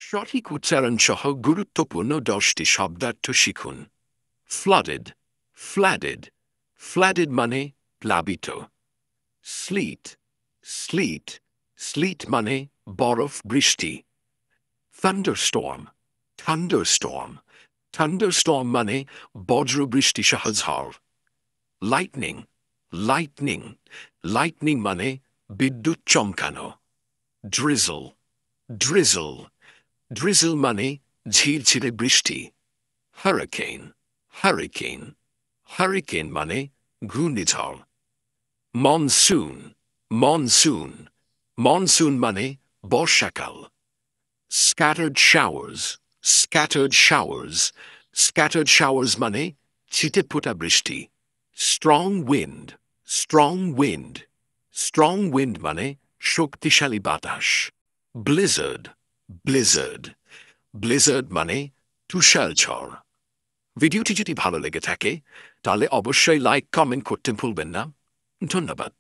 সঠিক উচ্চারণ সহ গুরুত্বপূর্ণ 10টি শব্দার্থ শিখুন। ফ্লাডেড, ফ্ল্যাডেড, ফ্ল্যাডেড মানে প্লাবিত। স্লিট, স্লিট, স্লিট মানে বরফ বৃষ্টি। থান্ডারস্টর্ম, থান্ডারস্টর্ম, থান্ডারস্টর্ম মানে বজ্র বৃষ্টি সহ ঝড়। লাইটনিং, লাইটনিং, লাইটনিং মানে বিদ্যুৎ চমকানো। ড্রিজল, ড্রিজল, ড্রিজল মানে ঝিরঝিরে বৃষ্টি। হারিকেন, হারিকেন, হারিকেন মানে ঘূর্ণিঝড়। মনসুন, মনসুন, মনসুন মানে বর্ষাকাল। Scattered showers, scattered showers, scattered showers মানে ছিটেফোঁটা বৃষ্টি। Strong wind, strong wind, strong wind মানে শক্তিশালী বাতাস। Blizzard, blizzard, blizzard মানে তুষার ঝড়। ভিডিওটি যদি ভালো লেগে থাকে তাহলে অবশ্যই লাইক কমেন্ট করতে ভুলবেন না। ধন্যবাদ।